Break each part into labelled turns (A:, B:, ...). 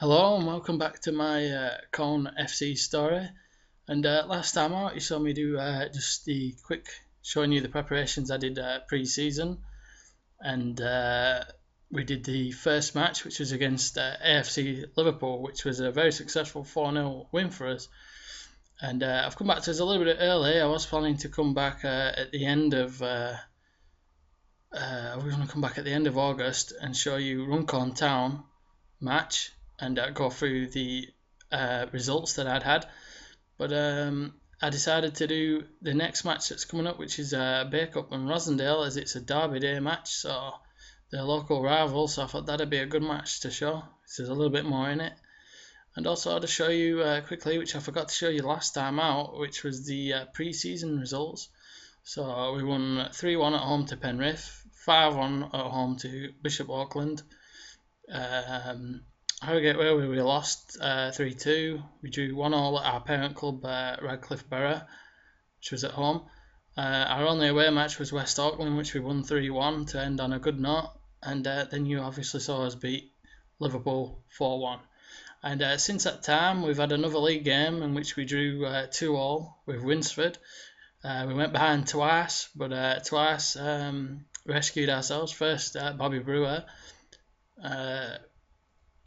A: Hello and welcome back to my Colne FC story. And last time out, you saw me do just the quick showing you the preparations I did pre-season, and we did the first match, which was against AFC Liverpool, which was a very successful 4-0 win for us. And I've come back to us a little bit early. I was planning to come back at the end of. We're going to come back at the end of August and show you Runcorn Town match and go through the results that I'd had. But I decided to do the next match that's coming up, which is Bacup and Rossendale, as it's a Derby Day match, so they're local rivals. So I thought that'd be a good match to show. There's a little bit more in it. And also to show you quickly, which I forgot to show you last time out, which was the pre-season results. So we won 3-1 at home to Penrith, 5-1 at home to Bishop Auckland. Harrogate Railway we lost 3-2. We drew 1-1 at our parent club Radcliffe Borough, which was at home. Our only away match was West Auckland, which we won 3-1 to end on a good note. And then you obviously saw us beat Liverpool 4-1. And since that time, we've had another league game in which we drew 2-2 with Winsford. We went behind twice, but twice rescued ourselves. First, Bobby Brewer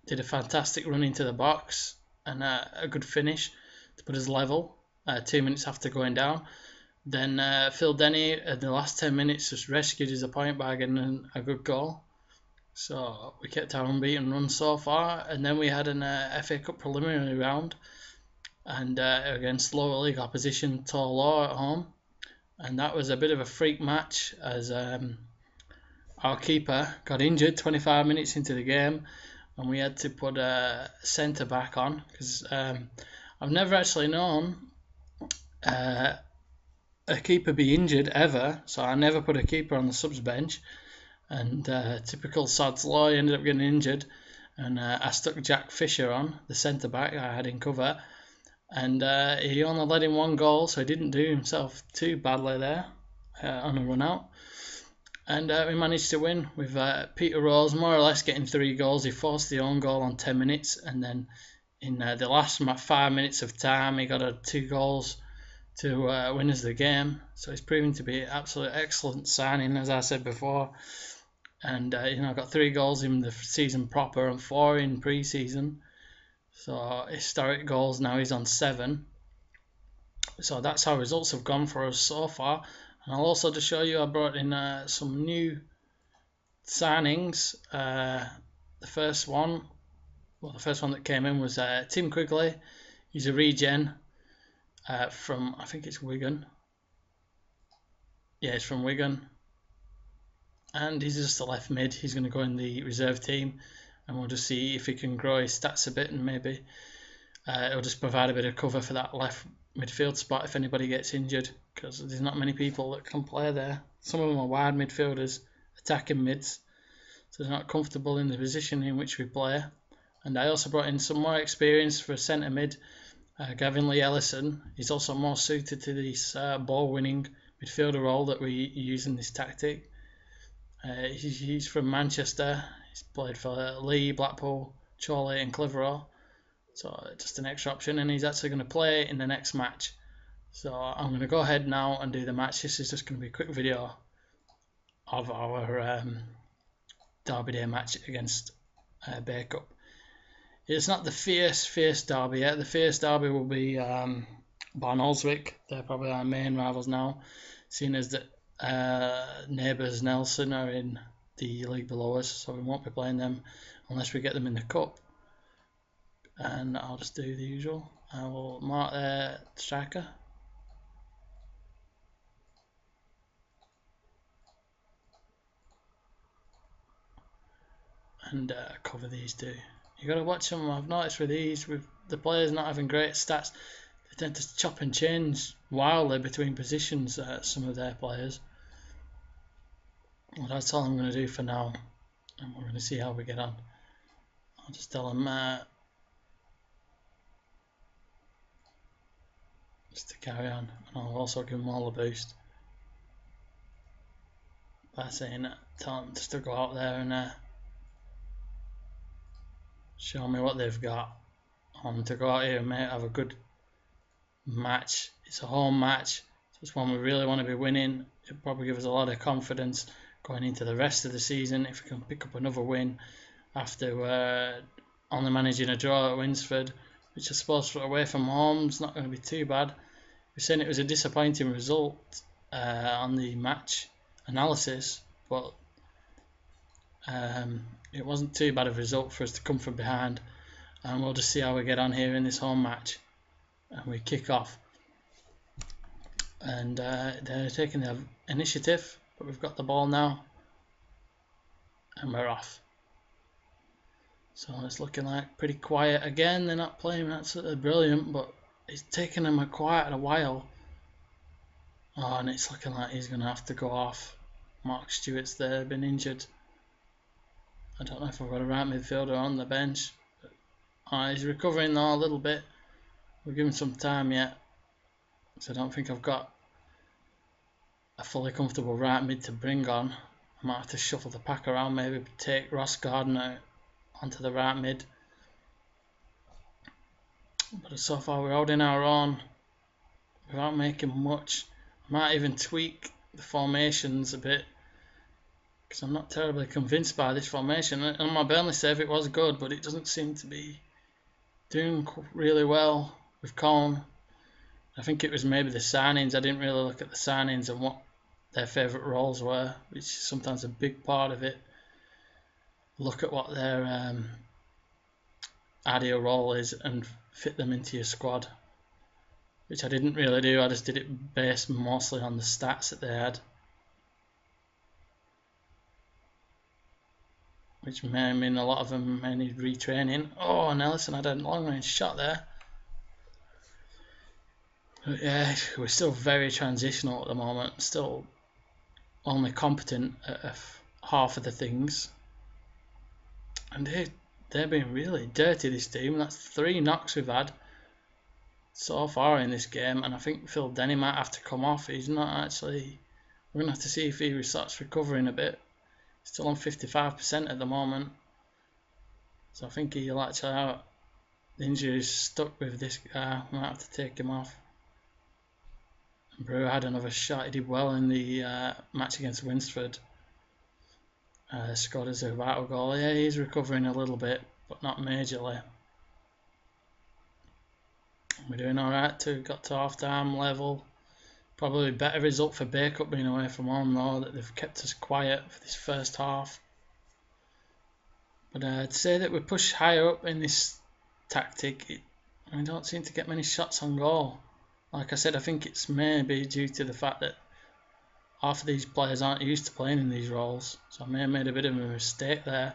A: did a fantastic run into the box and a good finish to put us level 2 minutes after going down. Then Phil Denny in the last 10 minutes just rescued us a point by getting a good goal. So we kept our unbeaten run so far, and then we had an FA Cup preliminary round and against lower league opposition Tor Law at home, and that was a bit of a freak match as our keeper got injured 25 minutes into the game, and we had to put a centre back on because I've never actually known a keeper be injured ever, so I never put a keeper on the subs bench. And typical Sod's Law, he ended up getting injured, and I stuck Jack Fisher on, the centre back I had in cover, and he only led in one goal, so he didn't do himself too badly there on a run out. And we managed to win with Peter Rose more or less getting 3 goals. He forced the own goal on 10 minutes, and then in the last 5 minutes of time, he got 2 goals to win us the game. So he's proving to be an absolute excellent signing, as I said before. And got 3 goals in the season proper and 4 in pre-season. So historic goals now. He's on 7. So that's how results have gone for us so far. And I'll also just show you I brought in some new signings. The first one that came in was Tim Quigley. He's a regen from, I think it's Wigan. Yeah, it's from Wigan. And he's just a left mid. He's going to go in the reserve team, and we'll just see if he can grow his stats a bit, and maybe it'll just provide a bit of cover for that left midfield spot if anybody gets injured, because there's not many people that can play there. Some of them are wide midfielders, attacking mids, so they're not comfortable in the position in which we play. And I also brought in some more experience for centre mid, Gavin Lee Ellison. He's also more suited to this ball-winning midfielder role that we use in this tactic. He's from Manchester. He's played for Lee, Blackpool, Chorley and Clitheroe. So just an extra option, and he's actually going to play in the next match. So I'm going to go ahead now and do the match. This is just going to be a quick video of our Derby Day match against Bacup. It's not the fierce derby yet. The fierce derby will be Barnoldswick. They're probably our main rivals now, seeing as that neighbours Nelson are in the league below us, so we won't be playing them unless we get them in the cup. And I'll just do the usual. I will mark their striker. And cover these two. You got to watch them. I've noticed with these, with the players not having great stats, they tend to chop and change wildly between positions. Some of their players. Well, that's all I'm going to do for now, and we're going to see how we get on. I'll just tell them just to carry on, and I'll also give them all a boost by saying tell them just to go out there and show me what they've got. I want them to go out here and have a good match. It's a home match, so it's one we really want to be winning. It'll probably give us a lot of confidence going into the rest of the season if we can pick up another win after only managing a draw at Winsford, which I suppose for away from home is not going to be too bad. We're saying it was a disappointing result on the match analysis, but it wasn't too bad a result for us to come from behind, and we'll just see how we get on here in this home match. And we kick off, and they're taking the initiative, but we've got the ball now and we're off. So it's looking like pretty quiet again. They're not playing absolutely brilliant, but it's taken them quite a while. Oh, and it's looking like he's going to have to go off. Mark Stewart's there, been injured. I don't know if I've got a right midfielder on the bench. But, he's recovering though a little bit. We'll give him some time yet. So I don't think I've got a fully comfortable right mid to bring on. I might have to shuffle the pack around, maybe take Ross Gardner onto the right mid. But so far we're holding our own without making much. I might even tweak the formations a bit, because I'm not terribly convinced by this formation. On my Burnley save it was good, but it doesn't seem to be doing really well with Colne. I think it was maybe the signings. I didn't really look at the signings and what their favourite roles were, which is sometimes a big part of it. Look at what their ideal role is and fit them into your squad, which I didn't really do. I just did it based mostly on the stats that they had, which may mean a lot of them may need retraining. Oh, and Ellison had a long range shot there. But yeah, we're still very transitional at the moment, still only competent at half of the things. And they're being really dirty, this team. That's 3 knocks we've had so far in this game, and I think Phil Denny might have to come off. He's not actually... We're going to have to see if he starts recovering a bit. Still on 55% at the moment. So I think he'll actually out. The injury's stuck with this guy. Might have to take him off. And Brewer had another shot. He did well in the match against Winsford. Scored as a vital goal. Yeah, he's recovering a little bit, but not majorly. We're doing alright too. Got to half time level. Probably a better result for Bacup being away from home though, that they've kept us quiet for this first half. But I'd say that we push higher up in this tactic. We don't seem to get many shots on goal. Like I said, I think it's maybe due to the fact that half of these players aren't used to playing in these roles. So I may have made a bit of a mistake there.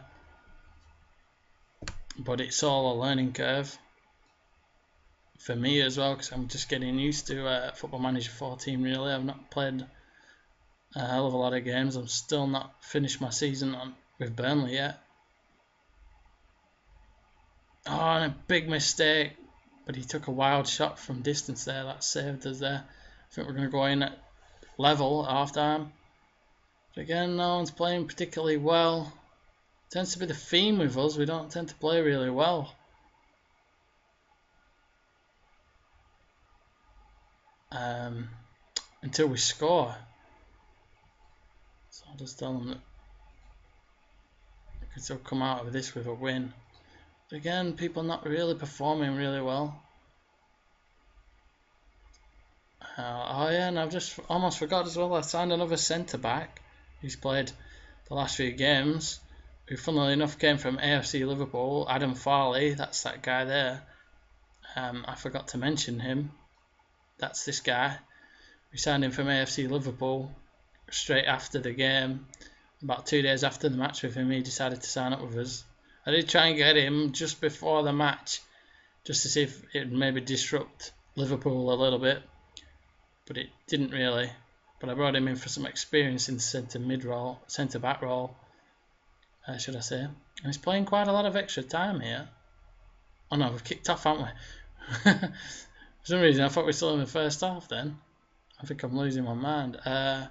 A: But it's all a learning curve for me as well, because I'm just getting used to Football Manager 14 really. I've not played a hell of a lot of games. I'm still not finished my season with Burnley yet. Oh, and a big mistake. But he took a wild shot from distance there. That saved us there. I think we're going to go in at level at half time. But again, no one's playing particularly well. Tends to be the theme with us. We don't tend to play really well. Until we score. So I'll just tell them that we can still come out of this with a win. But again, people not really performing really well. Oh yeah, and I've just almost forgot as well, I signed another centre back who's played the last few games, who funnily enough came from AFC Liverpool, Adam Farley. That's that guy there. I forgot to mention him. That's this guy. We signed him from AFC Liverpool straight after the game. About 2 days after the match with him, he decided to sign up with us. I did try and get him just before the match, just to see if it would maybe disrupt Liverpool a little bit, but it didn't really. But I brought him in for some experience in the centre back role, should I say. And he's playing quite a lot of extra time here. Oh no, we've kicked off, haven't we? For some reason, I thought we were still in the first half then. I think I'm losing my mind. I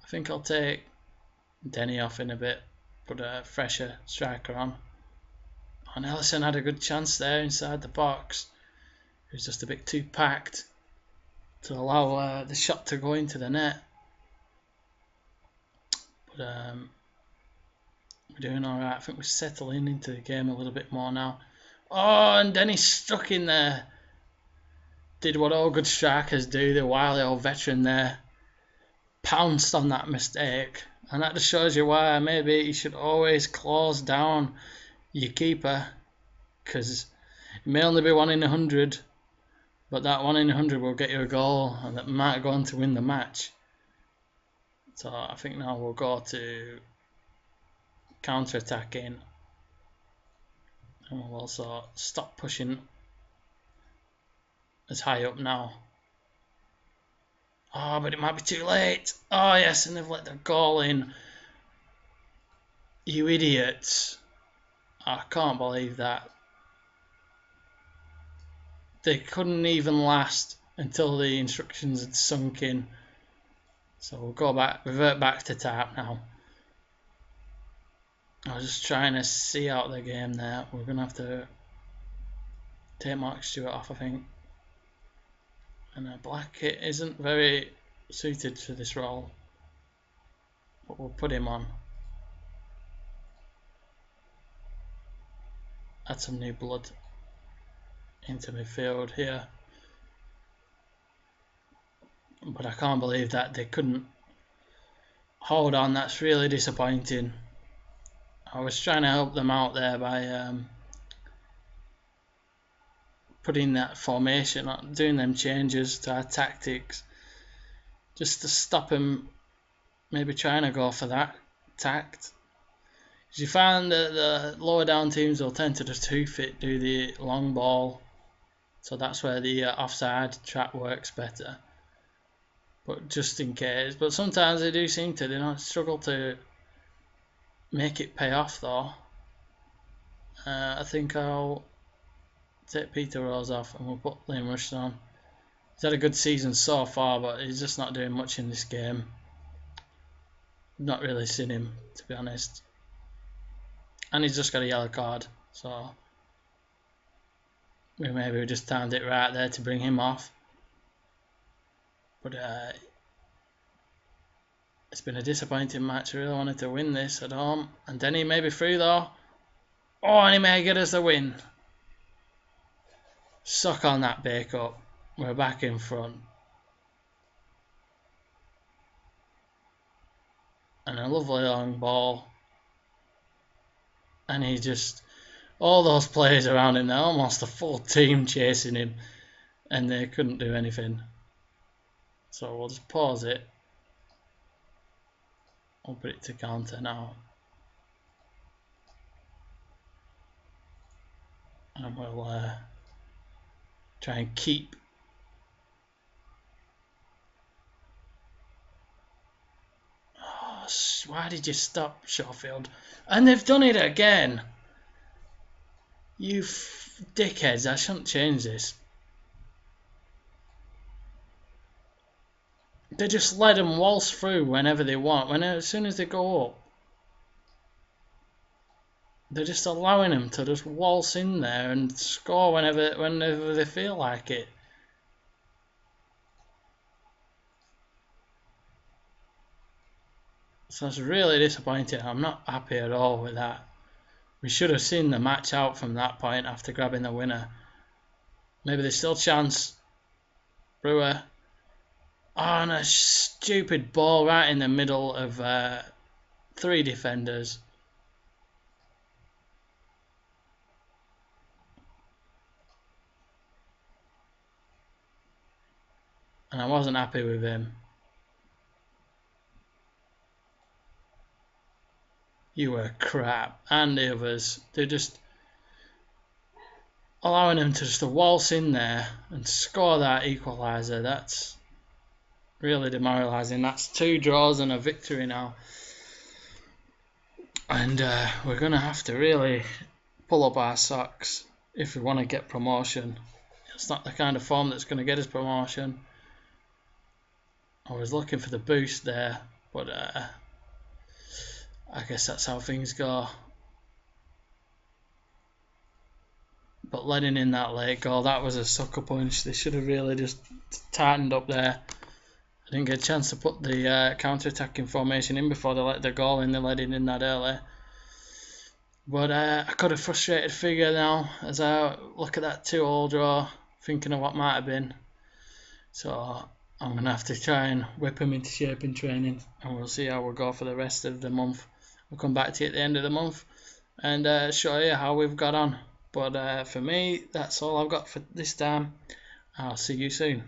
A: think I'll take Denny off in a bit, put a fresher striker on. And Ellison had a good chance there inside the box. It was just a bit too packed to allow the shot to go into the net. But we're doing alright. I think we're settling into the game a little bit more now. Oh, and Denny's stuck in there. Did what all good strikers do. The wily old veteran there pounced on that mistake. And that just shows you why maybe you should always close down your keeper. Because it may only be 1 in 100. But that 1 in 100 will get you a goal. And that might go on to win the match. So I think now we'll go to counter-attacking. And we'll also stop pushing as high up now. Oh, but it might be too late. Oh, yes, and they've let the goal in. You idiots. I can't believe that. They couldn't even last until the instructions had sunk in. So we'll go back, revert back to tap now. I was just trying to see out the game there. We're going to have to take Mark Stewart off, I think. And Blackett isn't very suited to this role. But we'll put him on. Add some new blood into midfield here. But I can't believe that they couldn't hold on. That's really disappointing. I was trying to help them out there by putting that formation, doing them changes to our tactics, just to stop them maybe trying to go for that tact. Because you find that the lower down teams will tend to just hoof it, do the long ball, so that's where the offside trap works better. But just in case, but sometimes they do seem to, they don't struggle to make it pay off though. I think I'll take Peter Rose off and we'll put Liam Rushton on. He's had a good season so far, but he's just not doing much in this game. Not really seen him, to be honest. And he's just got a yellow card, so maybe we just timed it right there to bring him off. But it's been a disappointing match. I really wanted to win this at home. And Denny may be through though. Oh, and he may get us the win. Suck on that Bacup. We're back in front. And a lovely long ball. And he just... all those players around him, they're almost a full team chasing him. And they couldn't do anything. So we'll just pause it. We'll put it to counter now. And we'll try and keep why did you stop, Schofield? And they've done it again. You dickheads, I shouldn't change this. They just let them waltz through whenever they want, as soon as they go up. They're just allowing them to just waltz in there and score whenever they feel like it. So it's really disappointing. I'm not happy at all with that. We should have seen the match out from that point after grabbing the winner. Maybe there's still chance. Brewer. Oh, and a stupid ball right in the middle of 3 defenders. And I wasn't happy with him. You were crap. And the others. They're just allowing him to just waltz in there and score that equaliser. That's really demoralising. That's 2 draws and a victory now. And we're going to have to really pull up our socks if we want to get promotion. It's not the kind of form that's going to get us promotion. I was looking for the boost there, but I guess that's how things go. but letting in that late goal, that was a sucker punch. They should have really just tightened up there. I didn't get a chance to put the counter-attacking formation in before they let the goal in. They let it in that early. But I got a frustrated figure now as I look at that 2-2 draw, thinking of what might have been. So I'm going to have to try and whip them into shape in training, and we'll see how we'll go for the rest of the month. We'll come back to you at the end of the month and show you how we've got on. But for me, that's all I've got for this time. I'll see you soon.